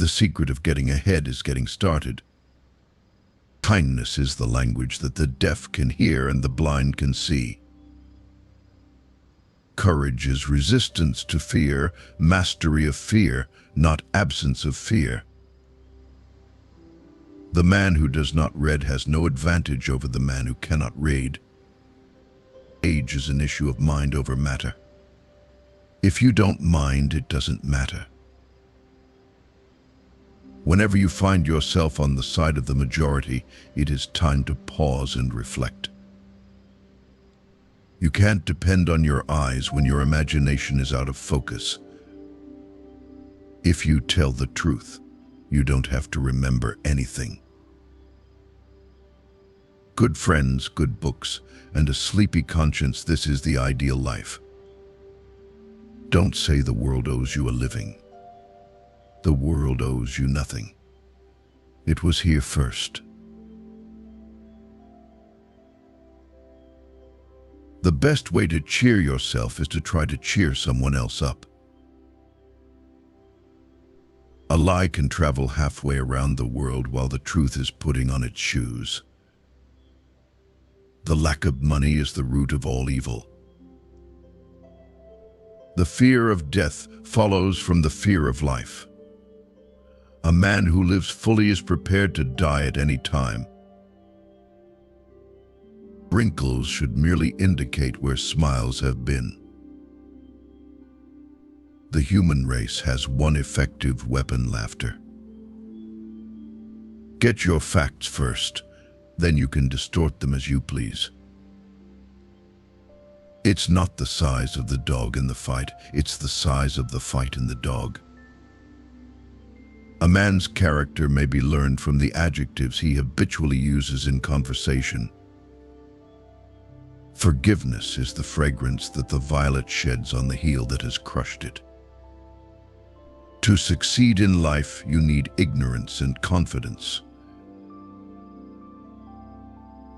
The secret of getting ahead is getting started. Kindness is the language that the deaf can hear and the blind can see. Courage is resistance to fear, mastery of fear, not absence of fear. The man who does not read has no advantage over the man who cannot read. Age is an issue of mind over matter. If you don't mind, it doesn't matter. Whenever you find yourself on the side of the majority, it is time to pause and reflect. You can't depend on your eyes when your imagination is out of focus. If you tell the truth, you don't have to remember anything. Good friends, good books, and a sleepy conscience, this is the ideal life. Don't say the world owes you a living. The world owes you nothing. It was here first. The best way to cheer yourself is to try to cheer someone else up. A lie can travel halfway around the world while the truth is putting on its shoes. The lack of money is the root of all evil. The fear of death follows from the fear of life. A man who lives fully is prepared to die at any time. Wrinkles should merely indicate where smiles have been. The human race has one effective weapon: laughter. Get your facts first, then you can distort them as you please. It's not the size of the dog in the fight, it's the size of the fight in the dog. A man's character may be learned from the adjectives he habitually uses in conversation. Forgiveness is the fragrance that the violet sheds on the heel that has crushed it. To succeed in life, you need ignorance and confidence.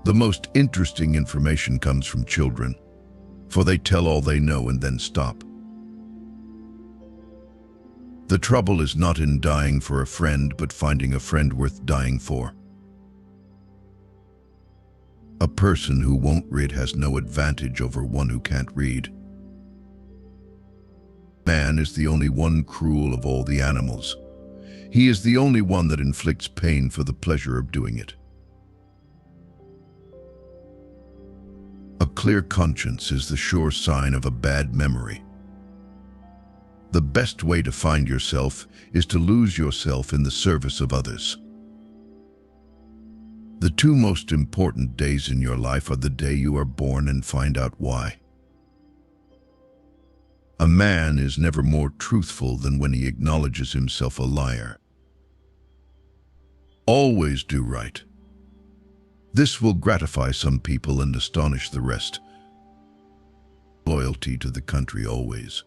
The most interesting information comes from children, for they tell all they know and then stop. The trouble is not in dying for a friend, but finding a friend worth dying for. A person who won't read has no advantage over one who can't read. Man is the only one cruel of all the animals. He is the only one that inflicts pain for the pleasure of doing it. A clear conscience is the sure sign of a bad memory. The best way to find yourself is to lose yourself in the service of others. The two most important days in your life are the day you are born and find out why. A man is never more truthful than when he acknowledges himself a liar. Always do right. This will gratify some people and astonish the rest. Loyalty to the country always.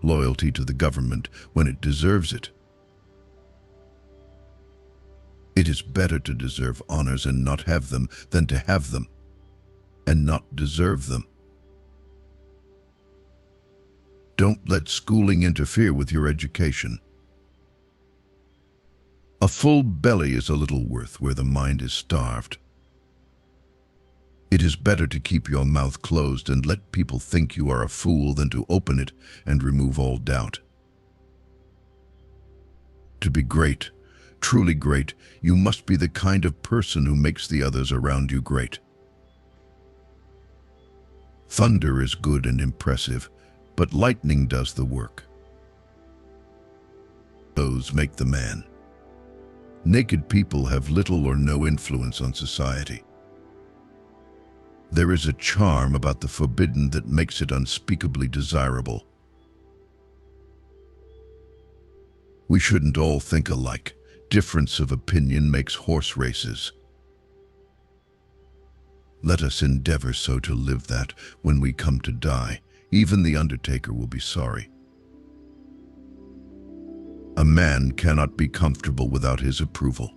Loyalty to the government when it deserves it. It is better to deserve honors and not have them than to have them and not deserve them. Don't let schooling interfere with your education. A full belly is a little worth where the mind is starved. It is better to keep your mouth closed and let people think you are a fool than to open it and remove all doubt. To be great, truly great, you must be the kind of person who makes the others around you great. Thunder is good and impressive, but lightning does the work. Those make the man. Naked people have little or no influence on society. There is a charm about the forbidden that makes it unspeakably desirable. We shouldn't all think alike. Difference of opinion makes horse races. Let us endeavor so to live that, when we come to die, even the undertaker will be sorry. A man cannot be comfortable without his approval.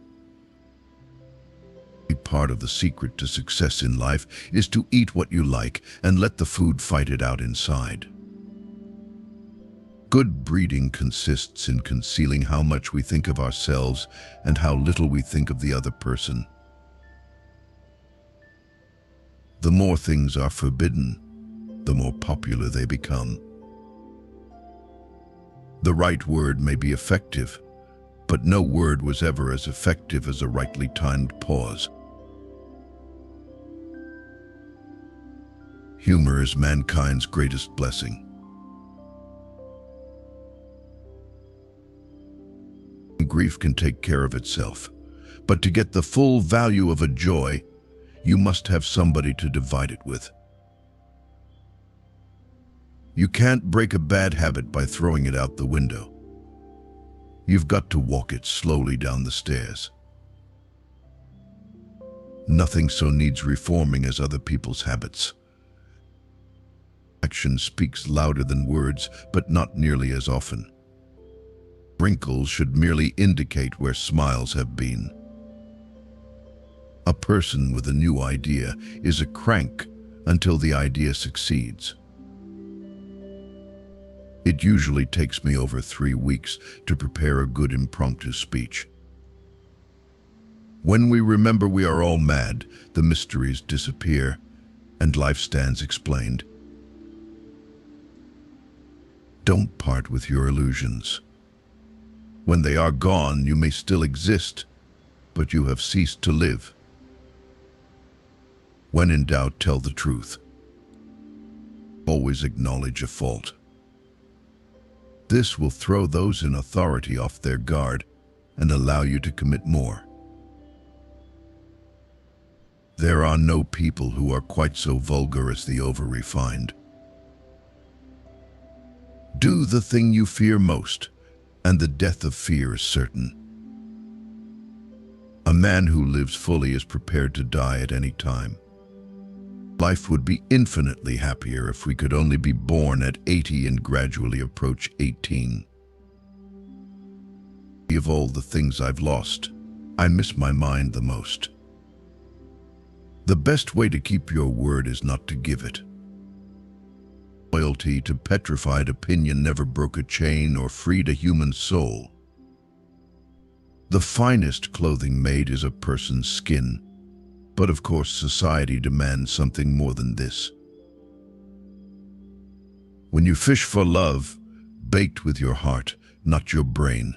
Part of the secret to success in life is to eat what you like and let the food fight it out inside. Good breeding consists in concealing how much we think of ourselves and how little we think of the other person. The more things are forbidden, the more popular they become. The right word may be effective, but no word was ever as effective as a rightly timed pause. Humor is mankind's greatest blessing. Grief can take care of itself, but to get the full value of a joy, you must have somebody to divide it with. You can't break a bad habit by throwing it out the window. You've got to walk it slowly down the stairs. Nothing so needs reforming as other people's habits. Action speaks louder than words, but not nearly as often. Wrinkles should merely indicate where smiles have been. A person with a new idea is a crank until the idea succeeds. It usually takes me over 3 weeks to prepare a good impromptu speech. When we remember we are all mad, the mysteries disappear, and life stands explained. Don't part with your illusions. When they are gone, you may still exist, but you have ceased to live. When in doubt, tell the truth. Always acknowledge a fault. This will throw those in authority off their guard and allow you to commit more. There are no people who are quite so vulgar as the over-refined. Do the thing you fear most, and the death of fear is certain. A man who lives fully is prepared to die at any time. Life would be infinitely happier if we could only be born at 80 and gradually approach 18. Of all the things I've lost, I miss my mind the most. The best way to keep your word is not to give it. Loyalty to petrified opinion never broke a chain or freed a human soul. The finest clothing made is a person's skin, but of course society demands something more than this. When you fish for love, bait with your heart, not your brain.